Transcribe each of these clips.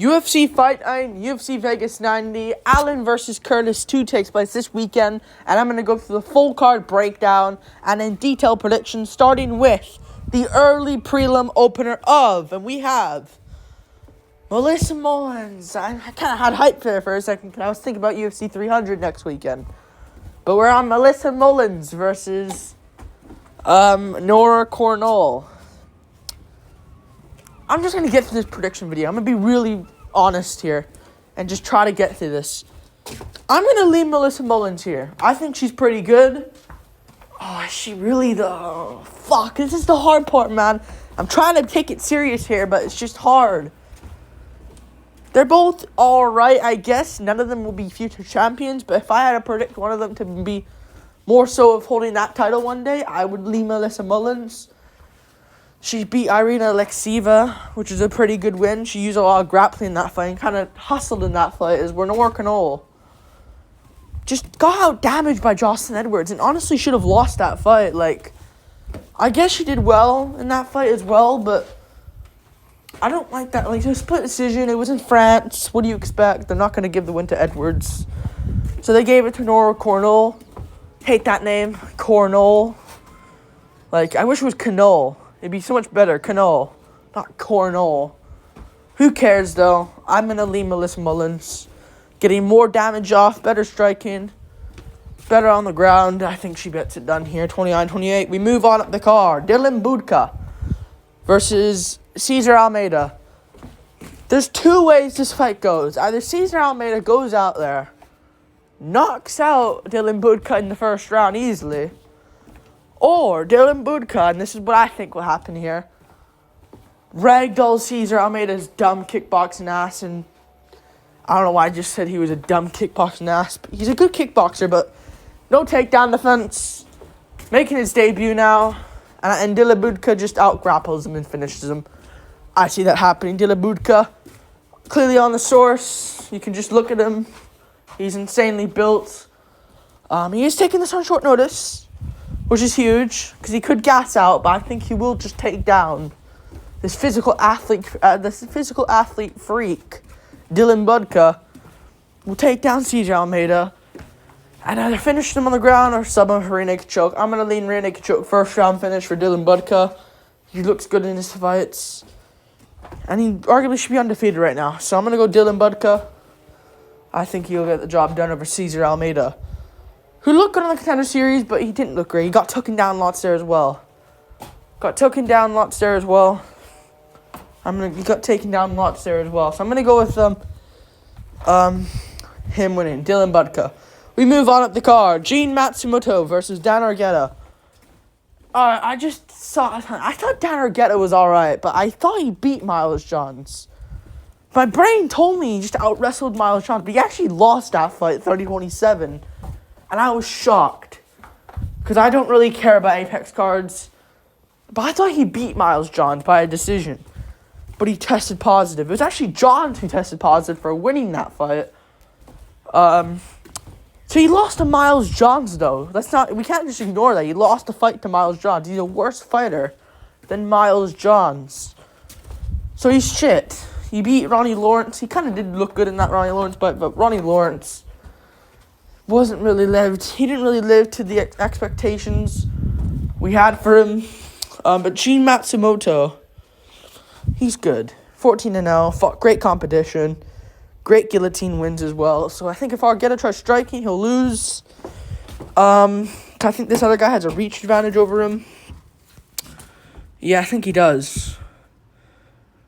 UFC Fight Night, UFC Vegas 90, Allen versus Curtis 2 takes place this weekend, and I'm going to go through the full card breakdown and in detail predictions, starting with the early prelim opener and we have Melissa Mullins. I kind of had hype there for a second because I was thinking about UFC 300 next weekend, but we're on Melissa Mullins versus Nora Cornell. I'm just going to get through this prediction video. I'm going to be really honest here and just try to get through this. I'm going to leave Melissa Mullins here. I think she's pretty good. Oh, is she really fuck, this is the hard part, man. I'm trying to take it serious here, but it's just hard. They're both alright, I guess. None of them will be future champions, but if I had to predict one of them to be more so of holding that title one day, I would leave Melissa Mullins. She beat Irina Alekseeva, which is a pretty good win. She used a lot of grappling in that fight and kind of hustled in that fight, as Nora Cornell just got out damaged by Jocelyn Edwards and honestly should have lost that fight. I guess she did well in that fight as well, but I don't like that. It was a split decision. It was in France. What do you expect? They're not going to give the win to Edwards. So they gave it to Nora Cornell. Hate that name. Cornell. I wish it was Canole. It'd be so much better. Canole, not Cornell. Who cares, though? I'm going to leave Melissa Mullins. Getting more damage off, better striking, better on the ground. I think she gets it done here, 29-28. We move on up the card. Dylan Budka versus Cesar Almeida. There's two ways this fight goes. Either Cesar Almeida goes out there, knocks out Dylan Budka in the first round easily, or Dylan Budka, and this is what I think will happen here, ragdoll Cesar Almeida's dumb kickboxing ass, and I don't know why I just said he was a dumb kickboxing ass. But he's a good kickboxer, but no takedown defense. Making his debut now, and Dylan Budka just out-grapples him and finishes him. I see that happening. Dylan Budka, clearly on the source. You can just look at him. He's insanely built. He is taking this on short notice, which is huge, because he could gas out, but I think he will just take down this physical athlete freak. Dylan Budka will take down Cesar Almeida and either finish him on the ground or sub him for rear naked choke. I'm going to lean rear naked choke first round finish for Dylan Budka. He looks good in his fights, and he arguably should be undefeated right now. So I'm going to go Dylan Budka. I think he'll get the job done over Cesar Almeida, who looked good on the Contender Series, but he didn't look great. He got taken down lots there as well. He got taken down lots there as well. So I'm going to go with him winning, Dylan Budka. We move on up the card. Gene Matsumoto versus Dan Argueta. I thought Dan Argueta was alright, but I thought he beat Miles Johns. My brain told me he just out-wrestled Miles Johns, but he actually lost that fight 30-27. And I was shocked, because I don't really care about Apex cards. But I thought he beat Miles Johns by a decision. But he tested positive. It was actually Johns who tested positive for winning that fight. So he lost to Miles Johns, though. We can't just ignore that. He lost the fight to Miles Johns. He's a worse fighter than Miles Johns. So he's shit. He beat Ronnie Lawrence. He kind of did look good in that Ronnie Lawrence fight, but Ronnie Lawrence he didn't really live to the expectations we had for him. But Gene Matsumoto, he's good. 14-0, fought great competition, great guillotine wins as well. So I think if Argueta tries striking, he'll lose. I think this other guy has a reach advantage over him. Yeah, I think he does.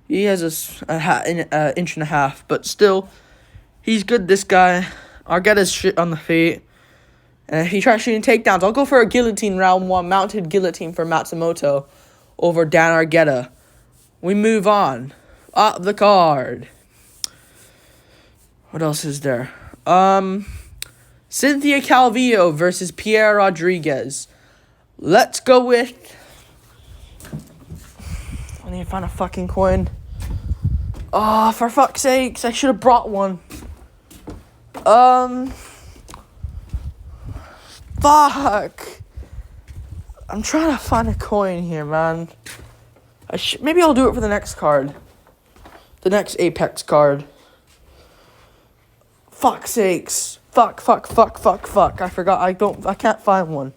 He has an inch and a half, but still, he's good, this guy. Argueta's shit on the feet. And if he tries shooting takedowns, I'll go for a guillotine round one, mounted guillotine for Matsumoto over Dan Argueta. We move on. Up the card. What else is there? Cynthia Calvillo versus Pierre Rodriguez. Let's go with... I need to find a fucking coin. Oh, for fuck's sakes, I should have brought one. Fuck. I'm trying to find a coin here, man. Maybe I'll do it for the next card. The next Apex card. Fuck sakes. Fuck. I forgot. I can't find one.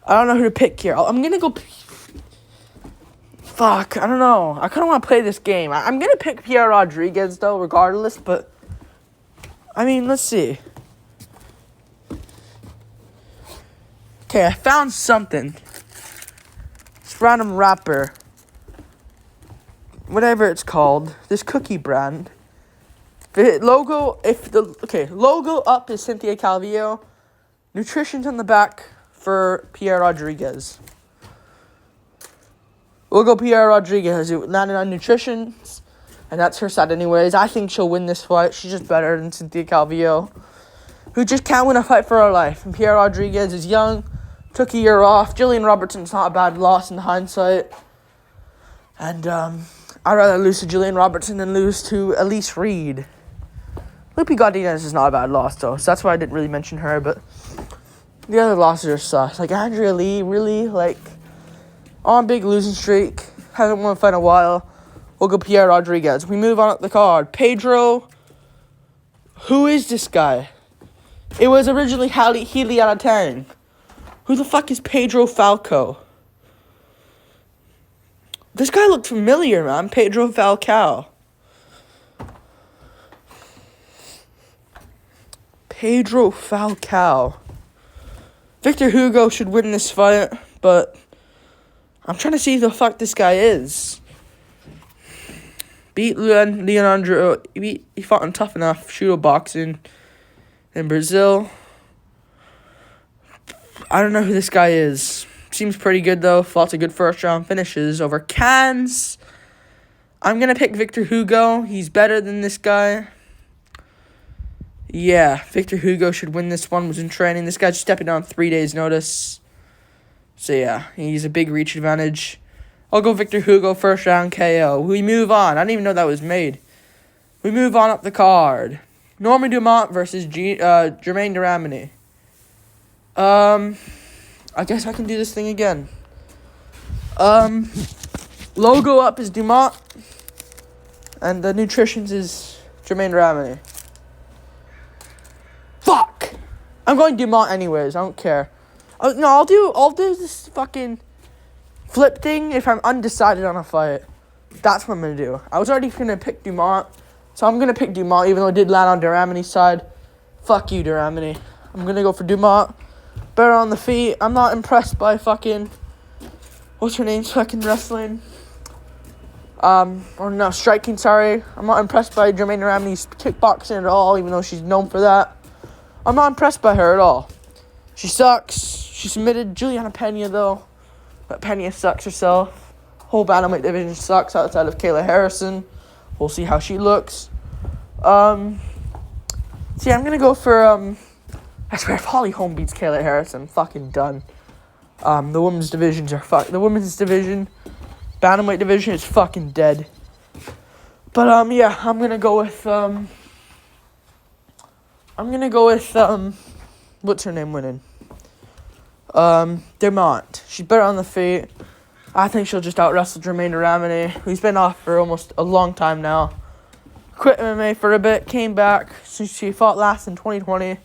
I don't know who to pick here. I'm gonna go... Fuck, I don't know. I kind of want to play this game. I'm gonna pick Pierre Rodriguez, though, regardless, but... I mean, let's see. Okay, I found something. This random rapper. Whatever it's called. This cookie brand. Logo up is Cynthia Calvillo. Nutrition's on the back for Pierre Rodriguez. We'll go Pierre Rodriguez. It landed on nutrition, and that's her side anyways. I think she'll win this fight. She's just better than Cynthia Calvillo, who just can't win a fight for her life. And Pierre Rodriguez is young, took a year off. Jillian Robertson's not a bad loss in hindsight. And I'd rather lose to Jillian Robertson than lose to Elise Reed. Lupi Godinez is not a bad loss, though, so that's why I didn't really mention her, but the other losses are sus. Like, Andrea Lee, really, like, on a big losing streak, hasn't won a fight in a while. We'll go Pierre Rodriguez. We move on up the card. Pedro, who is this guy? It was originally Heliana Tang. Who the fuck is Pedro Falco? This guy looked familiar, man. Pedro Falcao. Pedro Falcao. Victor Hugo should win this fight, but I'm trying to see who the fuck this guy is. Beat Leandro. He fought in Tough Enough Shooto boxing in Brazil. I don't know who this guy is. Seems pretty good, though. Lots of good first-round finishes over Cans. I'm going to pick Victor Hugo. He's better than this guy. Yeah, Victor Hugo should win this one. Was in training. This guy's stepping on 3 days' notice. So, yeah, he's a big reach advantage. I'll go Victor Hugo, first-round KO. We move on. I didn't even know that was made. We move on up the card. Norman Dumont versus Jermaine Duramini. I guess I can do this thing again. Logo up is Dumont. And the nutritions is Jermaine Duramini. Fuck! I'm going Dumont anyways. I don't care. No, I'll do this fucking flip thing if I'm undecided on a fight. That's what I'm going to do. I was already going to pick Dumont. So I'm going to pick Dumont even though it did land on Duramini's side. Fuck you, Duramini. I'm going to go for Dumont. Better on the feet. I'm not impressed by fucking... What's her name's fucking wrestling? Or no, striking, sorry. I'm not impressed by Jermaine Duramini's kickboxing at all, even though she's known for that. I'm not impressed by her at all. She sucks. She submitted Juliana Pena, though. But Pena sucks herself. Whole bantamweight division sucks outside of Kayla Harrison. We'll see how she looks. See, I'm going to go for... I swear, if Holly Holm beats Kayla Harris, I'm fucking done. The women's divisions are The women's division, bantamweight division is fucking dead. But, yeah, I'm gonna go with, what's her name winning? Dumont. She's better on the feet. I think she'll just out-wrestle Jermaine Duramini, who's been off for almost a long time now. Quit MMA for a bit, came back. She fought last in 2020.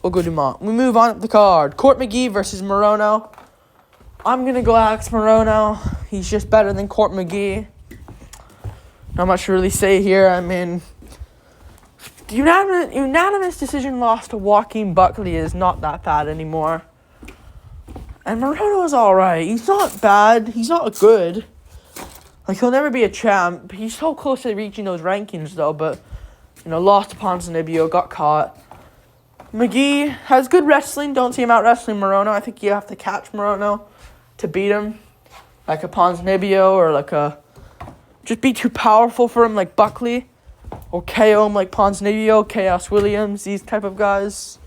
We'll go Dumont. We move on up the card. Court McGee versus Morono. I'm going to go Alex Morono. He's just better than Court McGee. Not much to really say here. I mean, unanimous decision loss to Joaquin Buckley is not that bad anymore. And Morono is alright. He's not bad. He's not good. Like, he'll never be a champ. He's so close to reaching those rankings, though. But, lost to Ponzinibbio, got caught. McGee has good wrestling. Don't see him out wrestling Morono. I think you have to catch Morono to beat him. Like a Ponzinibbio or like a... Just be too powerful for him like Buckley. Or KO him like Ponzinibbio, Chaos Williams, these type of guys.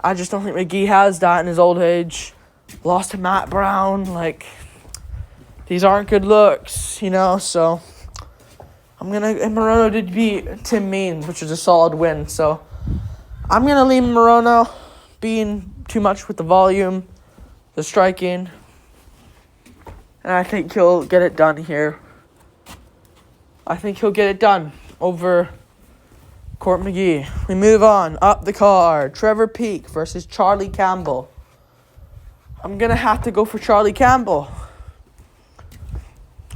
I just don't think McGee has that in his old age. Lost to Matt Brown. Like, these aren't good looks, so... And Morono did beat Tim Means, which was a solid win, so... I'm going to leave Morono being too much with the volume, the striking, and I think he'll get it done here. I think he'll get it done over Court McGee. We move on up the card. Trevor Peek versus Charlie Campbell. I'm going to have to go for Charlie Campbell.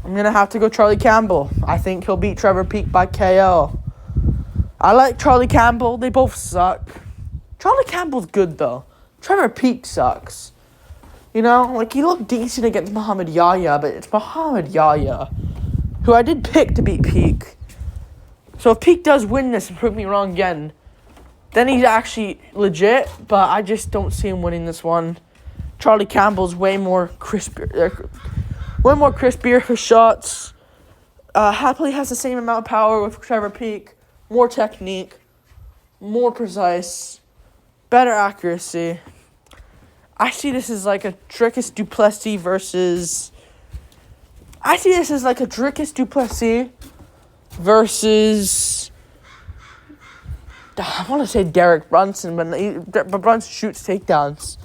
I think he'll beat Trevor Peek by KO. I like Charlie Campbell. They both suck. Charlie Campbell's good, though. Trevor Peek sucks. You know, like, he looked decent against Muhammad Yahya, but it's Muhammad Yahya, who I did pick to beat Peek. So if Peek does win this and prove me wrong again, then he's actually legit, but I just don't see him winning this one. Charlie Campbell's way more crispier for shots. Happily has the same amount of power with Trevor Peek. More technique. More precise. Better accuracy. I see this as like a Dricus du Plessis versus... I want to say Derek Brunson, but Brunson shoots takedowns.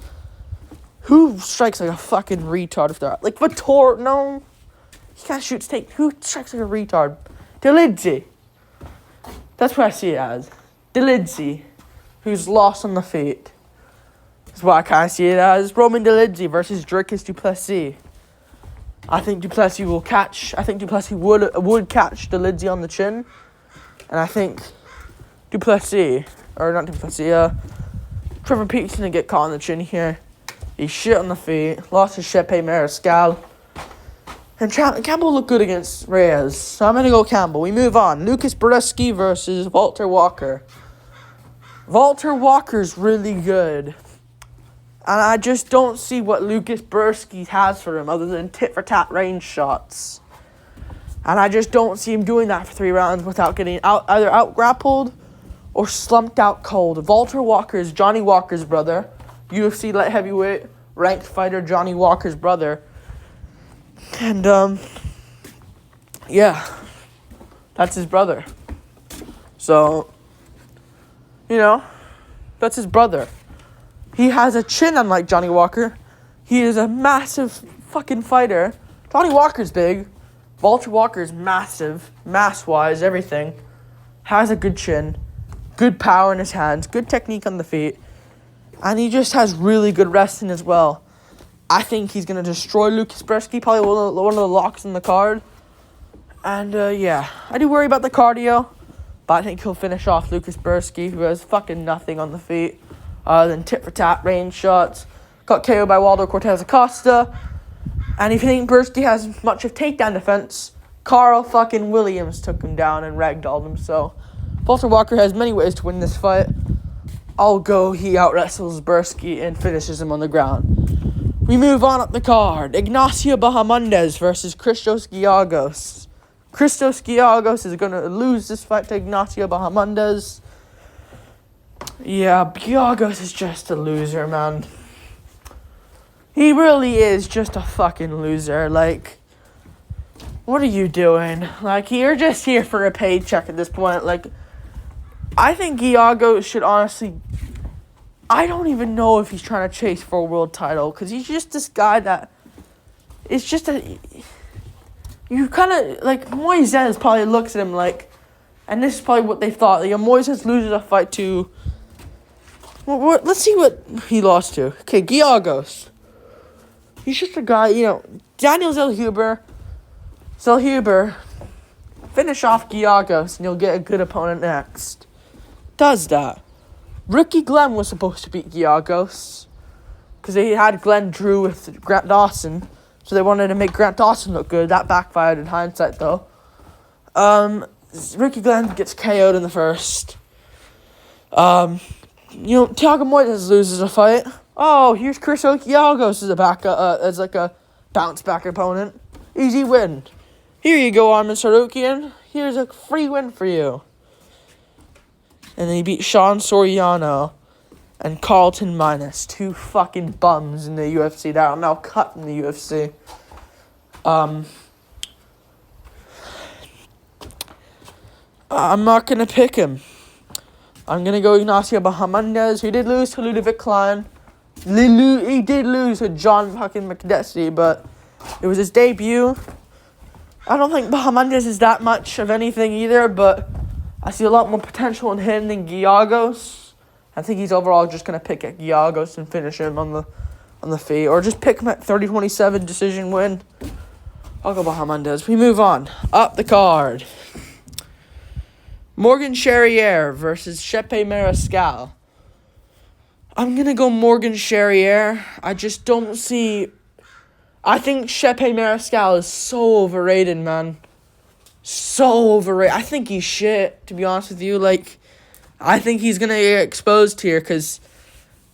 Who strikes like a fucking retard if they're... Like, Vitor... No. He can't shoot take... Who strikes like a retard? Delidze. That's what I see it as. Delidze. Who's lost on the feet. That's what I kind of see it as. Roman Delidze versus Dricus du Plessis. I think Du Plessis would catch Delidze on the chin. And I think Trevor Peek's going to get caught on the chin here. He's shit on the feet. Lost to Shepe Mariscal. And Campbell looked good against Reyes. So I'm going to go Campbell. We move on. Lucas Brzeski versus Walter Walker. Walter Walker's really good. And I just don't see what Lucas Brzeski has for him other than tit-for-tat range shots. And I just don't see him doing that for 3 rounds without getting either out-grappled or slumped out cold. Walter Walker is Johnny Walker's brother. UFC light heavyweight ranked fighter Johnny Walker's brother. And, yeah. That's his brother. So, you know, that's his brother. He has a chin unlike Johnny Walker. He is a massive fucking fighter. Johnny Walker's big. Walter Walker's massive. Mass-wise, everything. Has a good chin. Good power in his hands. Good technique on the feet. And he just has really good wrestling as well. I think he's going to destroy Lucas Brzeski. Probably one of the locks in the card. And, yeah. I do worry about the cardio. But I think he'll finish off Lucas Brzeski, who has fucking nothing on the feet. Than tit-for-tat range shots. Got KO'd by Waldo Cortez Acosta. And if you think Brzeski has much of takedown defense, Carl fucking Williams took him down and ragdolled him. So, Walter Walker has many ways to win this fight. I'll go he out-wrestles Brzeski and finishes him on the ground. We move on up the card. Ignacio Bahamondes versus Christos Giagos. Christos Giagos is going to lose this fight to Ignacio Bahamondes. Yeah, Giagos is just a loser, man. He really is just a fucking loser. Like, what are you doing? Like, you're just here for a paycheck at this point. Like, I think Giagos should honestly... I don't even know if he's trying to chase for a world title. Because he's just this guy that... It's just a... You kind of... Like, Moises probably looks at him like... And this is probably what they thought. Like, Moises loses a fight to... Well, let's see what he lost to. Okay, Giagos. He's just a guy, you know... Daniel Zellhuber... Finish off Giagos and you'll get a good opponent next. Does that. Ricky Glenn was supposed to beat Giagos. Because they had Glenn Drew with Grant Dawson. So they wanted to make Grant Dawson look good. That backfired in hindsight, though. Ricky Glenn gets KO'd in the first. Thiago Moises loses a fight. Oh, here's Chris Giagos as like a bounce back opponent. Easy win. Here you go, Armin Sarukian. Here's a free win for you. And then he beat Sean Soriano and Carlton Minus, 2 fucking bums in the UFC that are now cut in the UFC. I'm not going to pick him. I'm going to go Ignacio Bahamondes, who did lose to Ludovic Klein. He did lose to John fucking McDessie, but it was his debut. I don't think Bahamondes is that much of anything either, but I see a lot more potential in him than Giagos. I think he's overall just going to pick at Giagos and finish him on the feet. Or just pick him at 30-27 decision win. I'll go Bahamondes. We move on. Up the card. Morgan Charrier versus Chepe Mariscal. I'm going to go Morgan Charrier. I just don't see... I think Chepe Mariscal is so overrated, man. So overrated. I think he's shit, to be honest with you. Like, I think he's going to get exposed here because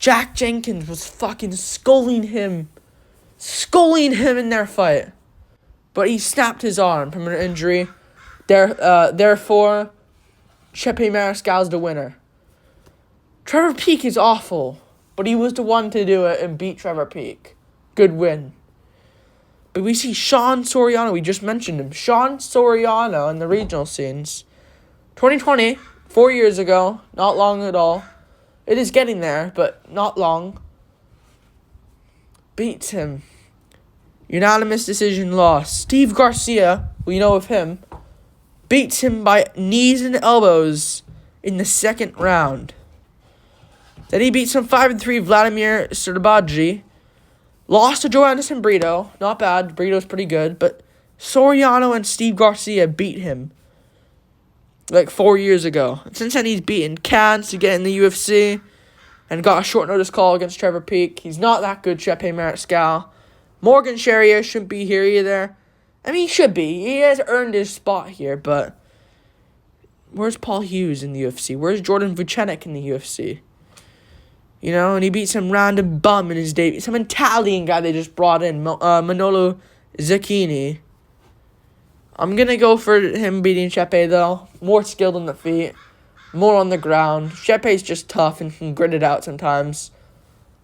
Jack Jenkins was fucking sculling him in their fight. But he snapped his arm from an injury. Therefore, Chepe Mariscal is the winner. Trevor Peek is awful, but he was the one to do it and beat Trevor Peek. Good win. But we see Sean Soriano, we just mentioned him. Sean Soriano in the regional scenes. 2020, 4 years ago, not long at all. It is getting there, but not long. Beats him. Unanimous decision loss. Steve Garcia, we know of him, beats him by knees and elbows in the second round. Then he beats him 5-3 Vladimir Serbaji. Lost to Joe Anderson Brito. Not bad. Brito's pretty good. But Soriano and Steve Garcia beat him like 4 years ago. And since then, he's beaten Cans to get in the UFC and got a short notice call against Trevor Peek. He's not that good, Chepe Mariscal. Morgan Charrier shouldn't be here either. I mean, he should be. He has earned his spot here, but where's Paul Hughes in the UFC? Where's Jordan Vucenic in the UFC? You know, and he beat some random bum in his debut. Some Italian guy they just brought in, Manolo Zecchini. I'm going to go for him beating Chepe, though. More skilled on the feet. More on the ground. Chepe's just tough and can grit it out sometimes.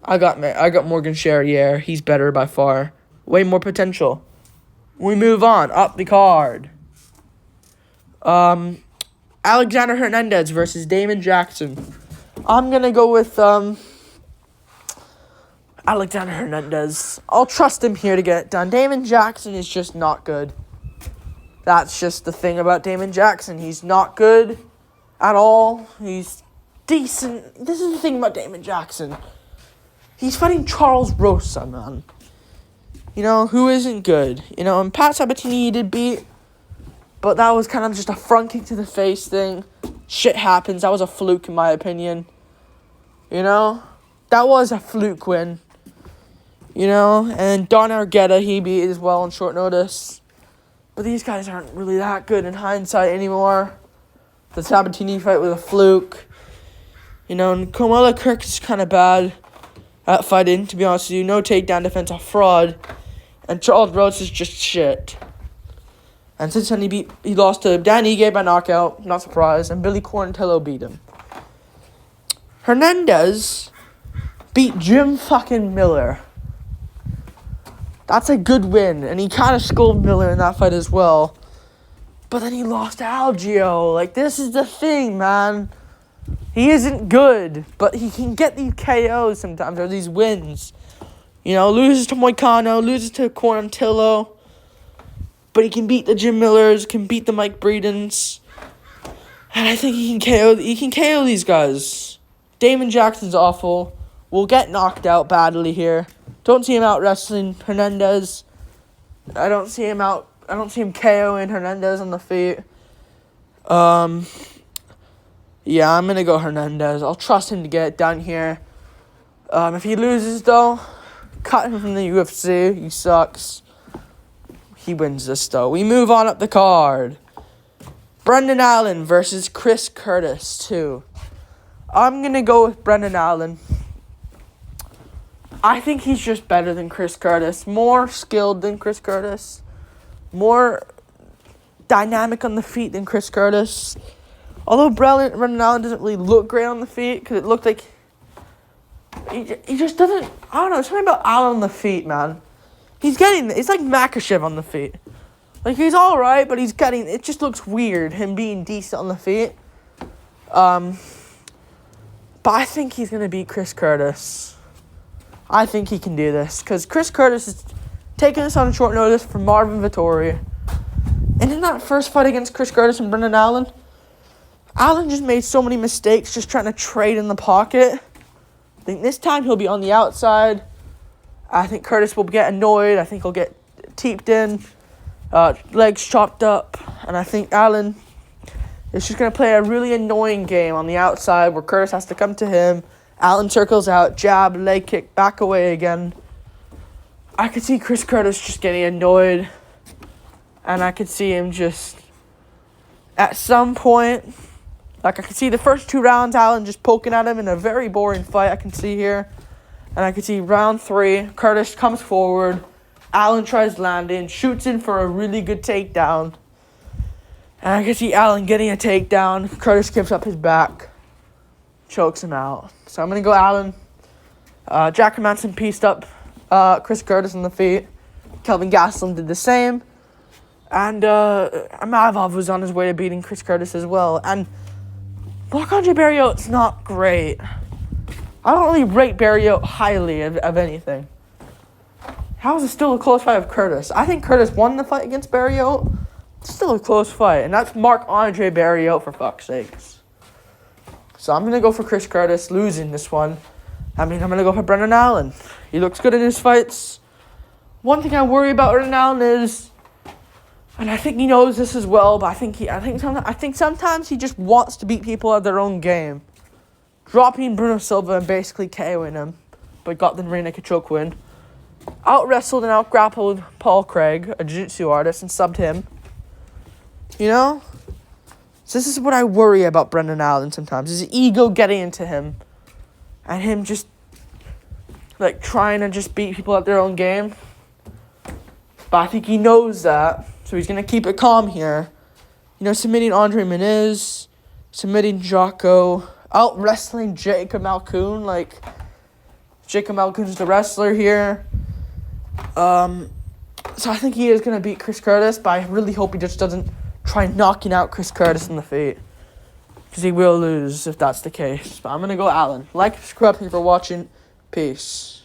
I got Morgan Charrier. He's better by far. Way more potential. We move on. Up the card. Alexander Hernandez versus Damon Jackson. I'm going to go with Alexander Hernandez. I'll trust him here to get it done. Damon Jackson is just not good. That's just the thing about Damon Jackson. He's not good at all. He's decent. This is the thing about Damon Jackson. He's fighting Charles Rosa, man. You know, who isn't good. You know, and Pat Sabatini he did beat, but that was kind of just a front kick to the face thing. Shit happens. That was a fluke, in my opinion. You know? That was a fluke win. You know? And Don Argueta, he beat as well on short notice. But these guys aren't really that good in hindsight anymore. The Sabatini fight was a fluke. You know, and Kamala Kirk is kind of bad at fighting, to be honest with you. No takedown defense, a fraud. And Charles Rhodes is just shit. And since then, he lost to Dan Ige by knockout, not surprised, and Billy Quarantillo beat him. Hernandez beat Jim fucking Miller. That's a good win, and he kind of schooled Miller in that fight as well. But then he lost to Algio. Like, this is the thing, man. He isn't good, but he can get these KOs sometimes, or these wins. You know, loses to Moicano, loses to Quarantillo. But he can beat the Jim Millers, can beat the Mike Breedens. And I think he can KO these guys. Damon Jackson's awful. Will get knocked out badly here. Don't see him out wrestling Hernandez. I don't see him KOing Hernandez on the feet. Yeah, I'm going to go Hernandez. I'll trust him to get it done here. If he loses, though, cut him from the UFC. He sucks. He wins this, though. We move on up the card. Brendan Allen versus Chris Curtis, too. I'm going to go with Brendan Allen. I think he's just better than Chris Curtis. More skilled than Chris Curtis. More dynamic on the feet than Chris Curtis. Although Brendan Allen doesn't really look great on the feet, because it looked like he just doesn't, I don't know, something about Allen on the feet, man. It's like Makachev on the feet. Like, he's alright, but it just looks weird, him being decent on the feet. But I think he's going to beat Chris Curtis. I think he can do this, because Chris Curtis is taking this on short notice from Marvin Vettori. And in that first fight against Chris Curtis and Brendan Allen, Allen just made so many mistakes just trying to trade in the pocket. I think this time he'll be on the outside. I think Curtis will get annoyed. I think he'll get teeped in, legs chopped up. And I think Allen is just going to play a really annoying game on the outside where Curtis has to come to him. Allen circles out, jab, leg kick, back away again. I could see Chris Curtis just getting annoyed. And I could see him just, at some point, like I could see the first 2 rounds, Allen just poking at him in a very boring fight I can see here. And I could see round 3, Curtis comes forward, Allen tries landing, shoots in for a really good takedown. And I could see Allen getting a takedown, Curtis gives up his back, chokes him out. So I'm going to go Allen. Jack Hermansson pieced up Chris Curtis in the feet. Kelvin Gastelum did the same. And Amavov was on his way to beating Chris Curtis as well. And Marc-Andre Barriault's not great. I don't really rate Barriault highly of anything. How is it still a close fight with Curtis? I think Curtis won the fight against Barriault. It's still a close fight. And that's Marc-Andre Barriault, for fuck's sakes. So I'm going to go for Chris Curtis losing this one. I'm going to go for Brendan Allen. He looks good in his fights. One thing I worry about Brendan Allen is, and I think he knows this as well, but I think sometimes he just wants to beat people at their own game. Dropping Bruno Silva and basically KOing him, but got the rear naked choke win. Out-wrestled and out-grappled Paul Craig, a jiu-jitsu artist, and subbed him. You know? So this is what I worry about Brendan Allen sometimes. His ego getting into him. And him just, like, trying to just beat people at their own game. But I think he knows that. So he's going to keep it calm here. You know, submitting Andre Muniz. Submitting Jocko. Out-wrestling Jacob Malkoun. Like, Jacob Malkoun's the wrestler here. So I think he is going to beat Chris Curtis. But I really hope he just doesn't try knocking out Chris Curtis in the feet. Because he will lose if that's the case. But I'm going to go Allen. Like, subscribe, thank you for watching. Peace.